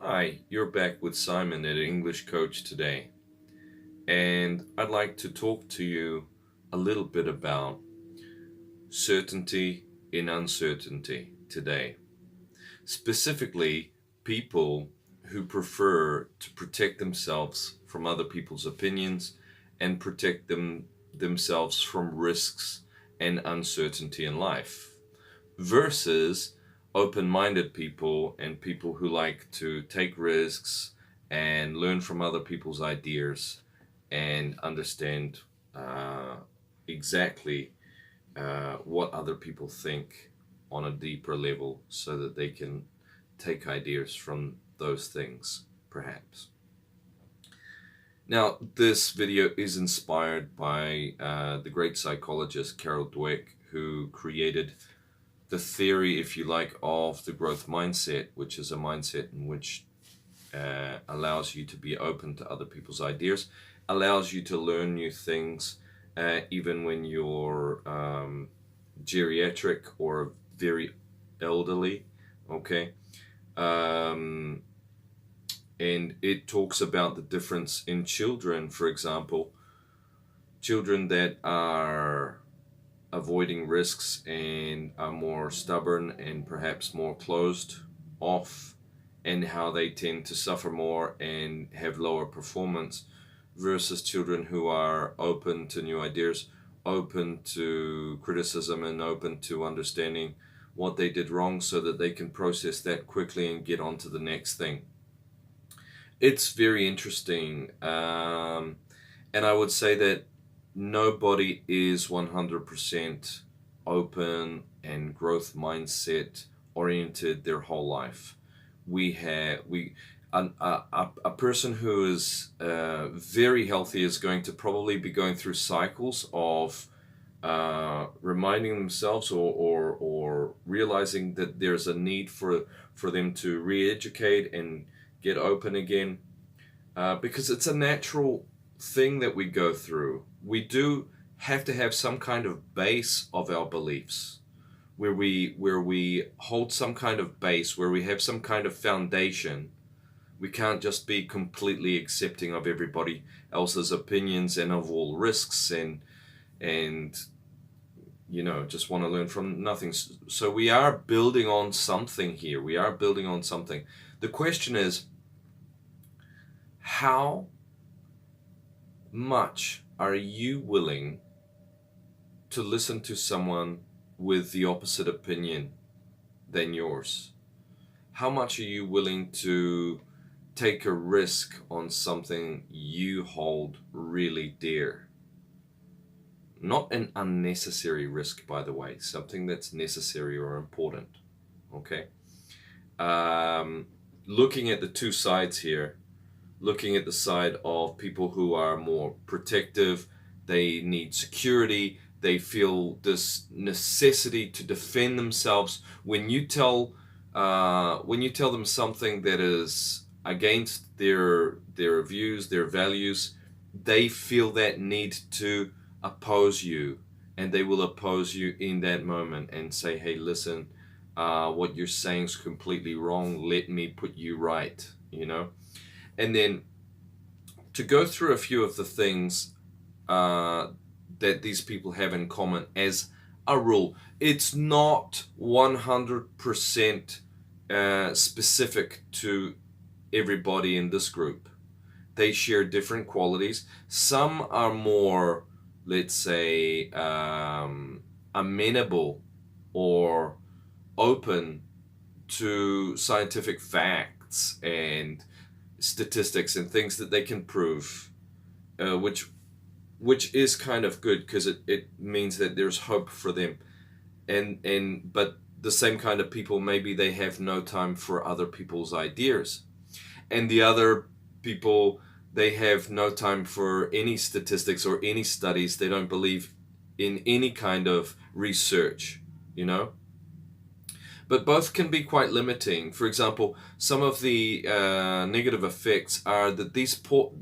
Hi, you're back with Simon at English Coach today, and I'd like to talk to you a little bit about certainty in uncertainty today. Specifically, people who prefer to protect themselves from other people's opinions and protect themselves from risks and uncertainty in life versus open-minded people and people who like to take risks and learn from other people's ideas and understand uh, exactly what other people think on a deeper level so that they can take ideas from those things, perhaps. Now, this video is inspired by the great psychologist Carol Dweck, who created the theory, if you like, of the growth mindset, which is a mindset in which allows you to be open to other people's ideas, allows you to learn new things, even when you're geriatric or very elderly, okay? Um, and it talks about the difference in children, for example, children that are avoiding risks and are more stubborn and perhaps more closed off, and how they tend to suffer more and have lower performance versus children who are open to new ideas, open to criticism, and open to understanding what they did wrong so that they can process that quickly and get on to the next thing. It's very interesting. And I would say that nobody is 100% open and growth mindset oriented their whole life. A person who is very healthy is going to probably be going through cycles of reminding themselves or realizing that there's a need for them to re-educate and get open again, because it's a natural thing that we go through. We do have to have some kind of base of our beliefs, where we hold some kind of base, where we have some kind of foundation. We can't just be completely accepting of everybody else's opinions and of all risks and just want to learn from nothing. So we are building on something here. We are building on something. The question is, how much are you willing to listen to someone with the opposite opinion than yours? How much are you willing to take a risk on something you hold really dear? Not an unnecessary risk, by the way, something that's necessary or important, okay? Looking at the two sides here, looking at the side of people who are more protective, they need security, they feel this necessity to defend themselves. When you tell them something that is against their views, their values, they feel that need to oppose you, and they will oppose you in that moment and say, hey, listen, what you're saying is completely wrong, let me put you right, and then to go through a few of the things that these people have in common as a rule. It's not 100% specific to everybody in this group. They share different qualities. Some are more, let's say, amenable or open to scientific facts and statistics and things that they can prove, which is kind of good, because it means that there's hope for them. But the same kind of people, maybe they have no time for other people's ideas, and the other people, they have no time for any statistics or any studies. They don't believe in any kind of research, But both can be quite limiting. For example, some of the negative effects are that these poor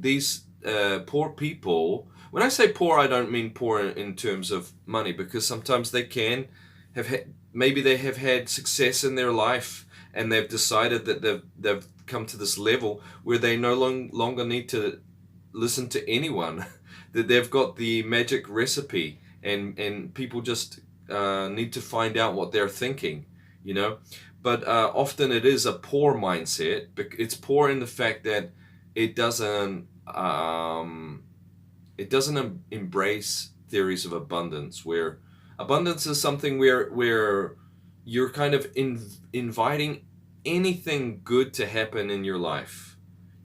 people. When I say poor, I don't mean poor in terms of money, because sometimes they can have maybe they have had success in their life and they've decided that they've come to this level where they no longer need to listen to anyone. That they've got the magic recipe, and people just need to find out what they're thinking, you know. But often it is a poor mindset. It's poor in the fact that it doesn't embrace theories of abundance, where abundance is something where you're kind of inviting anything good to happen in your life.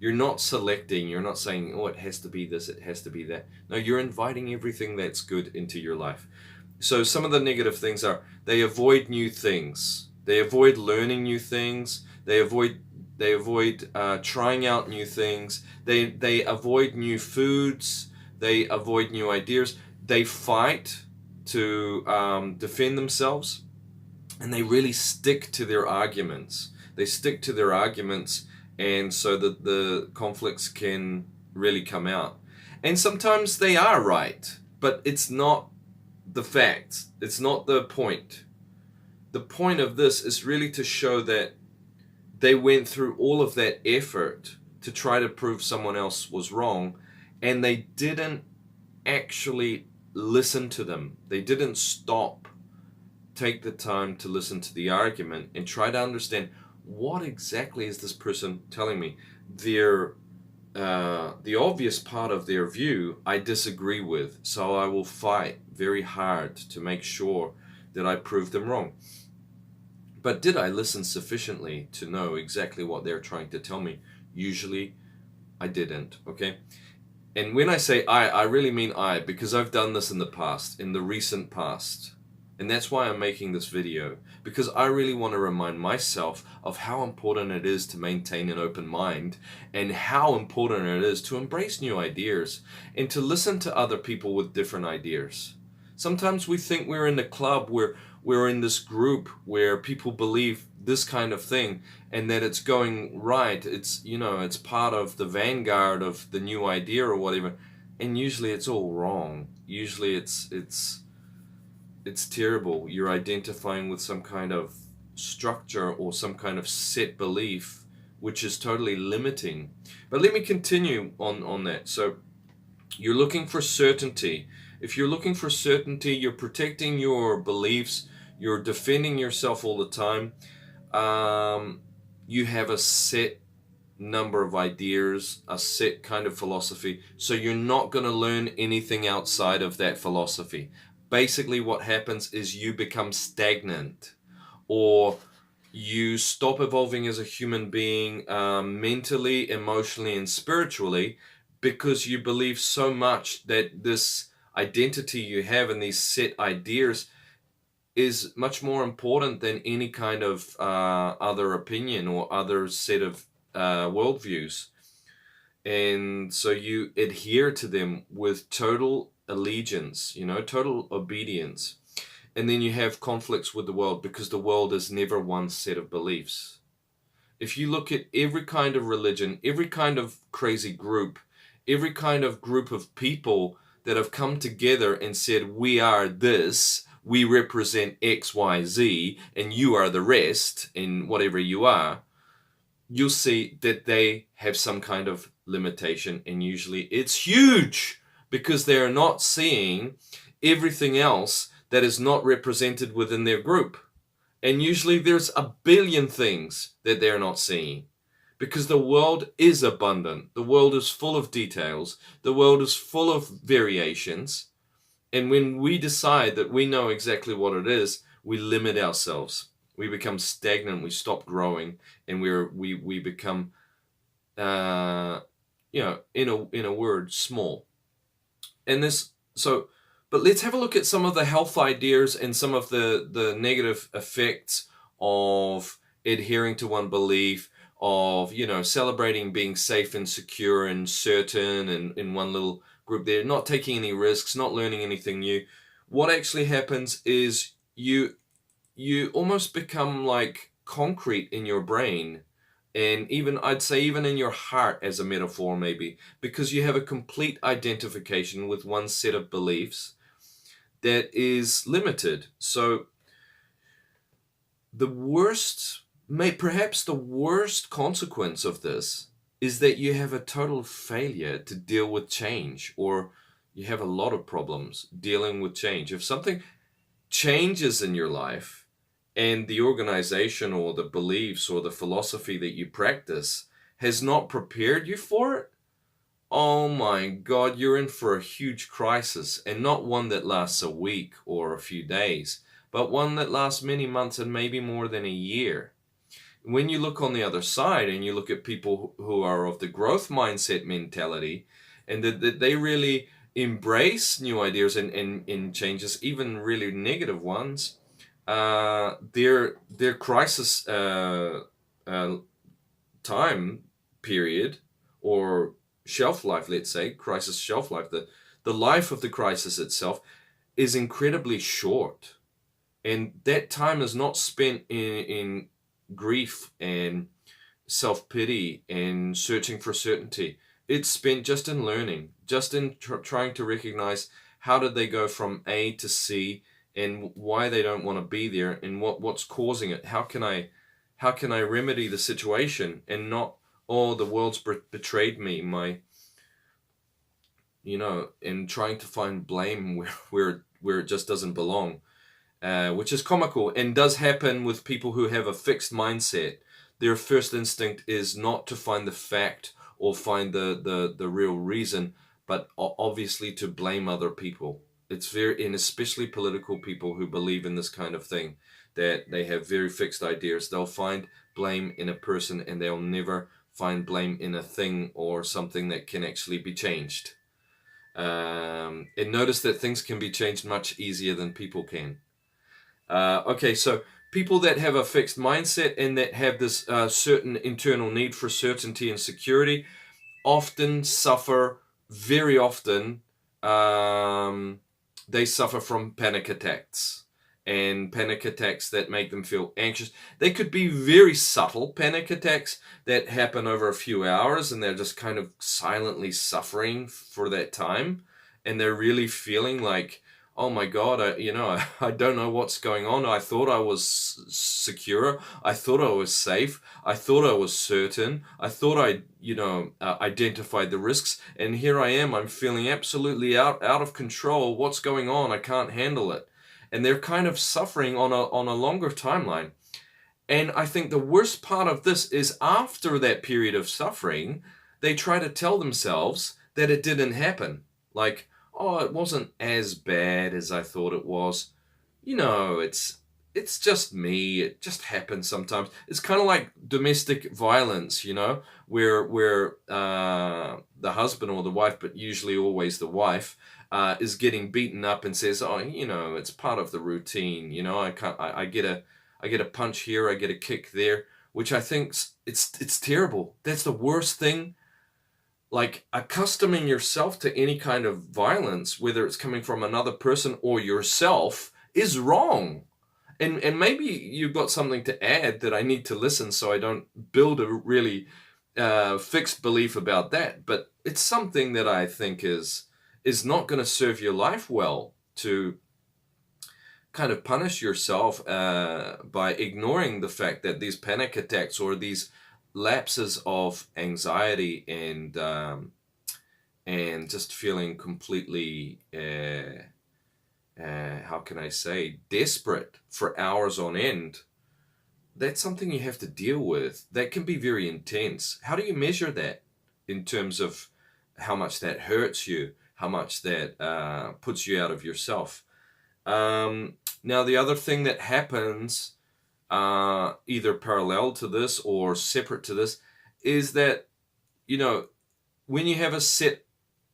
You're not selecting, you're not saying, oh, it has to be this, it has to be that. No, you're inviting everything that's good into your life. So some of the negative things are they avoid new things, they avoid learning new things, they avoid trying out new things, they avoid new foods, they avoid new ideas, they fight to defend themselves, and they really stick to their arguments. They stick to their arguments, and so that the conflicts can really come out. And sometimes they are right, but it's not the fact. It's not the point. The point of this is really to show that they went through all of that effort to try to prove someone else was wrong, and they didn't actually listen to them. They didn't stop, take the time to listen to the argument and try to understand, what exactly is this person telling me? The obvious part of their view I disagree with, so I will fight very hard to make sure that I prove them wrong. But did I listen sufficiently to know exactly what they're trying to tell me? Usually I didn't, okay? And when I say I really mean I, because I've done this in the past, in the recent past. And that's why I'm making this video, because I really want to remind myself of how important it is to maintain an open mind, and how important it is to embrace new ideas and to listen to other people with different ideas. Sometimes we think we're in a club, we're in this group where people believe this kind of thing and that it's going right. It's, you know, it's part of the vanguard of the new idea or whatever. And usually it's all wrong. Usually it's terrible. You're identifying with some kind of structure or some kind of set belief which is totally limiting. But let me continue on that. So you're looking for certainty. If you're looking for certainty, you're protecting your beliefs, you're defending yourself all the time. You have a set number of ideas, a set kind of philosophy, so you're not going to learn anything outside of that philosophy. Basically what happens is you become stagnant, or you stop evolving as a human being, mentally, emotionally, and spiritually, because you believe so much that this identity you have and these set ideas is much more important than any kind of other opinion or other set of worldviews. And so you adhere to them with total allegiance, you know, total obedience. And then you have conflicts with the world, because the world is never one set of beliefs. If you look at every kind of religion, every kind of crazy group, every kind of group of people that have come together and said, we are this, we represent X, Y, Z, and you are the rest, and whatever you are, you'll see that they have some kind of limitation, and usually it's huge, because they are not seeing everything else that is not represented within their group. And usually there's a billion things that they're not seeing, because the world is abundant. The world is full of details. The world is full of variations. And when we decide that we know exactly what it is, we limit ourselves. We become stagnant. We stop growing, and we become, you know, in a word, small. And this, so, but let's have a look at some of the health ideas and some of the negative effects of adhering to one belief, of, you know, celebrating being safe and secure and certain and in one little group there, not taking any risks, not learning anything new. What actually happens is you almost become like concrete in your brain, and even, I'd say, even in your heart as a metaphor maybe, because you have a complete identification with one set of beliefs that is limited. So the worst Perhaps the worst consequence of this is that you have a total failure to deal with change, or you have a lot of problems dealing with change. If something changes in your life and the organization or the beliefs or the philosophy that you practice has not prepared you for it, oh my God, you're in for a huge crisis, and not one that lasts a week or a few days, but one that lasts many months and maybe more than a year. When you look on the other side and you look at people who are of the growth mindset mentality, and that they really embrace new ideas and changes, even really negative ones, their crisis time period, or shelf life, let's say, crisis shelf life, the life of the crisis itself is incredibly short. And that time is not spent in grief and self-pity and searching for certainty. It's spent just in learning, just in trying to recognize how did they go from A to C, and why they don't want to be there, and what's causing it. How can I remedy the situation, and not, oh, the world's betrayed me, and trying to find blame where it just doesn't belong. Which is comical and does happen with people who have a fixed mindset. Their first instinct is not to find the fact or find the real reason, but obviously to blame other people. It's and especially political people who believe in this kind of thing, that they have very fixed ideas. They'll find blame in a person, and they'll never find blame in a thing or something that can actually be changed. And notice that things can be changed much easier than people can. Okay, so people that have a fixed mindset and that have this certain internal need for certainty and security often suffer, very often, they suffer from panic attacks. And panic attacks that make them feel anxious. They could be very subtle panic attacks that happen over a few hours, and they're just kind of silently suffering for that time. And they're really feeling like, oh my God, I don't know what's going on. I thought I was secure. I thought I was safe. I thought I was certain. I thought I, identified the risks. And here I am. I'm feeling absolutely out of control. What's going on? I can't handle it. And they're kind of suffering on a longer timeline. And I think the worst part of this is, after that period of suffering, they try to tell themselves that it didn't happen. Like, oh, it wasn't as bad as I thought it was. It's just me. It just happens sometimes. It's kind of like domestic violence, where the husband or the wife, but usually always the wife, is getting beaten up and says, oh, it's part of the routine. I get a punch here, I get a kick there, which I think it's terrible. That's the worst thing. Like, accustoming yourself to any kind of violence, whether it's coming from another person or yourself, is wrong. And maybe you've got something to add that I need to listen, so I don't build a really fixed belief about that. But it's something that I think is not going to serve your life well, to kind of punish yourself by ignoring the fact that these panic attacks or these lapses of anxiety and just feeling completely how can I say, desperate for hours on end, that's something you have to deal with. That can be very intense. How do you measure that in terms of how much that hurts you, how much that puts you out of yourself? Now, the other thing that happens, either parallel to this or separate to this, is that, when you have a set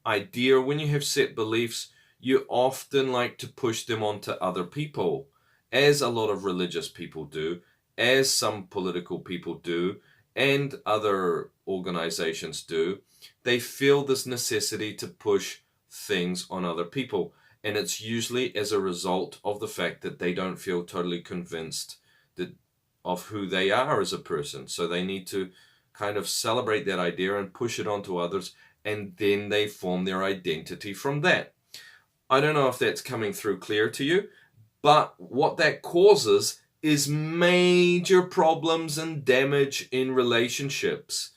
idea, when you have set beliefs, you often like to push them onto other people, as a lot of religious people do, as some political people do, and other organizations do. They feel this necessity to push things on other people. And it's usually as a result of the fact that they don't feel totally convinced of who they are as a person. So they need to kind of celebrate that idea and push it onto others, and then they form their identity from that. I don't know if that's coming through clear to you, but what that causes is major problems and damage in relationships.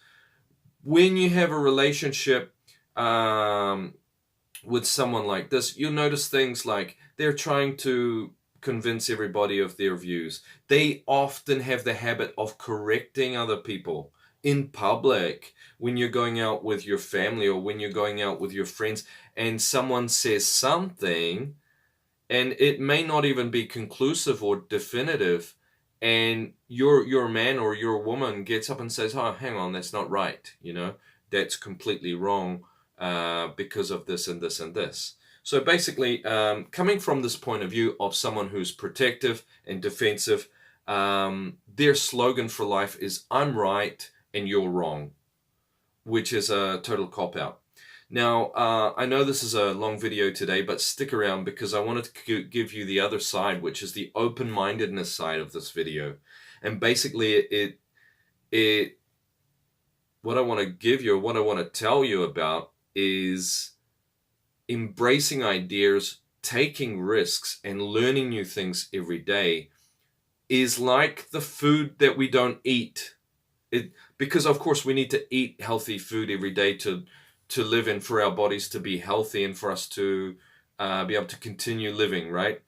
When you have a relationship with someone like this, you'll notice things like they're trying to convince everybody of their views. They often have the habit of correcting other people in public when you're going out with your family or when you're going out with your friends and someone says something and it may not even be conclusive or definitive, and your man or your woman gets up and says, oh, hang on, that's not right, that's completely wrong because of this and this and this. So basically, coming from this point of view of someone who's protective and defensive, their slogan for life is I'm right and you're wrong, which is a total cop-out. Now, I know this is a long video today, but stick around because I wanted to give you the other side, which is the open-mindedness side of this video. And basically, what I want to give you, or what I want to tell you about is embracing ideas, taking risks, and learning new things every day is like the food that we don't eat. Because, of course, we need to eat healthy food every day to live and for our bodies to be healthy and for us to be able to continue living, right?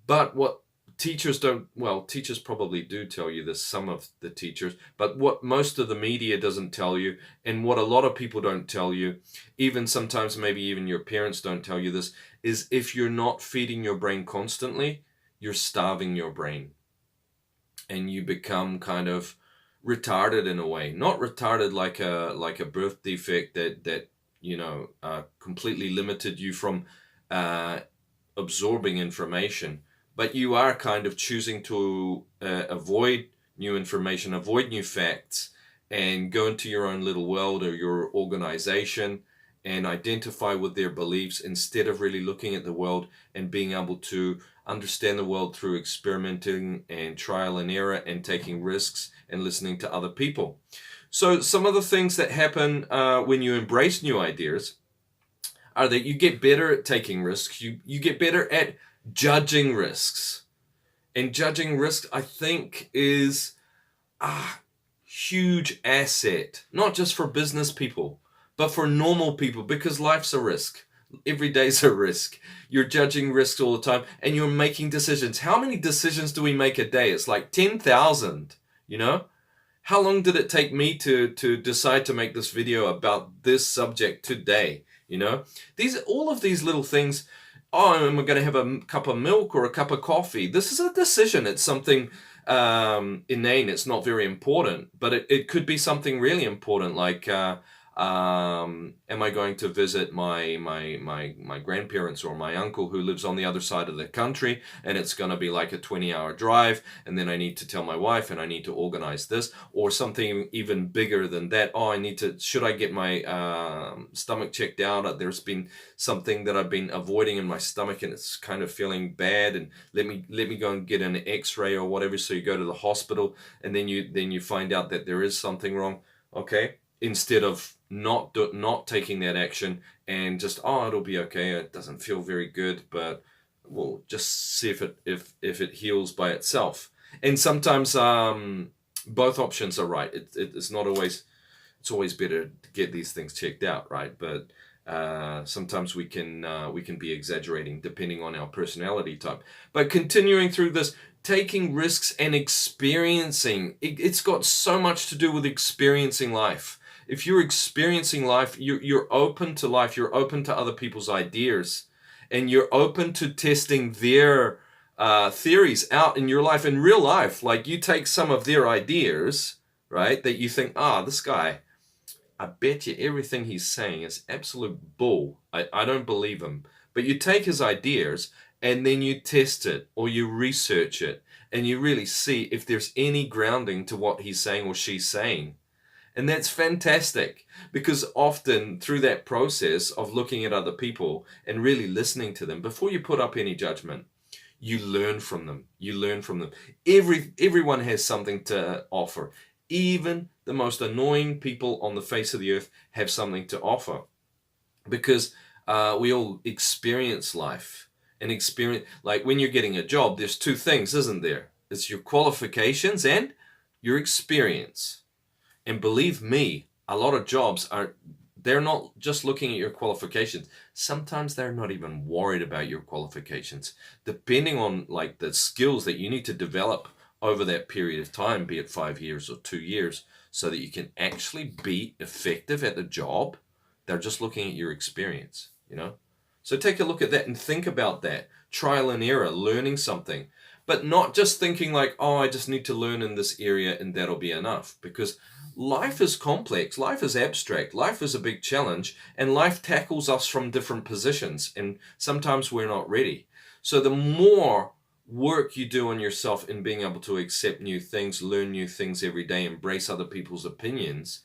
But what teachers don't, well, teachers probably do tell you this, some of the teachers, but what most of the media doesn't tell you, and what a lot of people don't tell you, even sometimes maybe even your parents don't tell you this, is if you're not feeding your brain constantly, you're starving your brain. And you become kind of retarded in a way. Not retarded like a birth defect that completely limited you from absorbing information, but you are kind of choosing to avoid new information, avoid new facts, and go into your own little world or your organization and identify with their beliefs instead of really looking at the world and being able to understand the world through experimenting and trial and error and taking risks and listening to other people. So some of the things that happen when you embrace new ideas are that you get better at taking risks. You get better at judging risks. And judging risks, I think, is a huge asset, not just for business people, but for normal people, because life's a risk. Every day's a risk. You're judging risks all the time, and you're making decisions. How many decisions do we make a day? It's like 10,000, How long did it take me to decide to make this video about this subject today? All of these little things. Oh, am I going to have a cup of milk or a cup of coffee? This is a decision. It's something inane. It's not very important, but it could be something really important, like am I going to visit my grandparents or my uncle who lives on the other side of the country, and it's going to be like a 20-hour drive, and then I need to tell my wife and I need to organize this, or something even bigger than that. Oh, should I get my stomach checked out? There's been something that I've been avoiding in my stomach and it's kind of feeling bad, and let me go and get an x-ray or whatever. So you go to the hospital and then you find out that there is something wrong. Okay, instead of not taking that action and just, oh, it'll be okay, it doesn't feel very good, but we'll just see if it heals by itself. And sometimes both options are right. It's not always, it's always better to get these things checked out, right? But sometimes we can be exaggerating depending on our personality type. But continuing through this, taking risks and experiencing, it's got so much to do with experiencing life. If you're experiencing life, you're open to life, you're open to other people's ideas, and you're open to testing their theories out in your life, in real life. Like, you take some of their ideas, right, that you think, this guy, I bet you everything he's saying is absolute bull. I don't believe him. But you take his ideas and then you test it or you research it and you really see if there's any grounding to what he's saying or she's saying. And that's fantastic, because often through that process of looking at other people and really listening to them, before you put up any judgment, you learn from them. You learn from them. Everyone has something to offer. Even the most annoying people on the face of the earth have something to offer, because we all experience life and experience, like when you're getting a job, there's two things, isn't there? It's your qualifications and your experience. And believe me, a lot of jobs they're not just looking at your qualifications. Sometimes they're not even worried about your qualifications. Depending on like the skills that you need to develop over that period of time, be it 5 years or 2 years, so that you can actually be effective at the job, they're just looking at your experience, you know? So take a look at that and think about that. Trial and error, learning something. But not just thinking like, oh, I just need to learn in this area and that'll be enough. Because life is complex, life is abstract, life is a big challenge, and life tackles us from different positions, and sometimes we're not ready. So the more work you do on yourself in being able to accept new things, learn new things every day, embrace other people's opinions,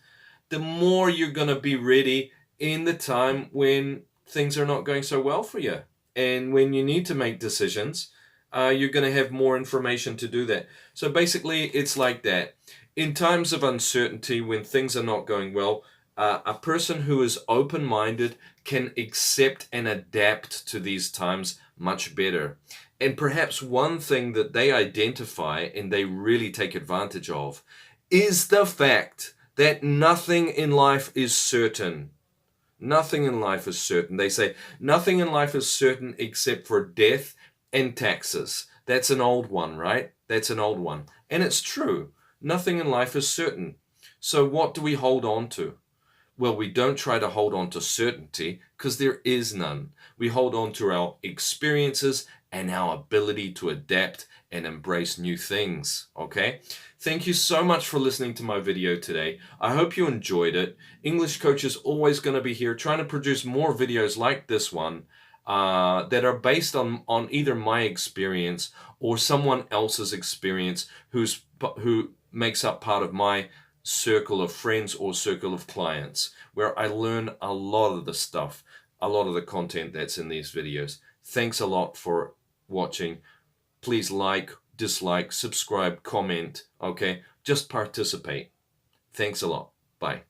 the more you're going to be ready in the time when things are not going so well for you. And when you need to make decisions, you're going to have more information to do that. So basically, it's like that. In times of uncertainty, when things are not going well, a person who is open-minded can accept and adapt to these times much better. And perhaps one thing that they identify and they really take advantage of is the fact that nothing in life is certain. Nothing in life is certain. They say nothing in life is certain except for death and taxes. That's an old one, right? That's an old one. And it's true. Nothing in life is certain. So what do we hold on to? Well, we don't try to hold on to certainty because there is none. We hold on to our experiences and our ability to adapt and embrace new things, okay? Thank you so much for listening to my video today. I hope you enjoyed it. English Coach is always going to be here trying to produce more videos like this one that are based on either my experience or someone else's experience who makes up part of my circle of friends or circle of clients, where I learn a lot of the stuff, a lot of the content that's in these videos. Thanks a lot for watching. Please like, dislike, subscribe, comment, okay? Just participate. Thanks a lot. Bye.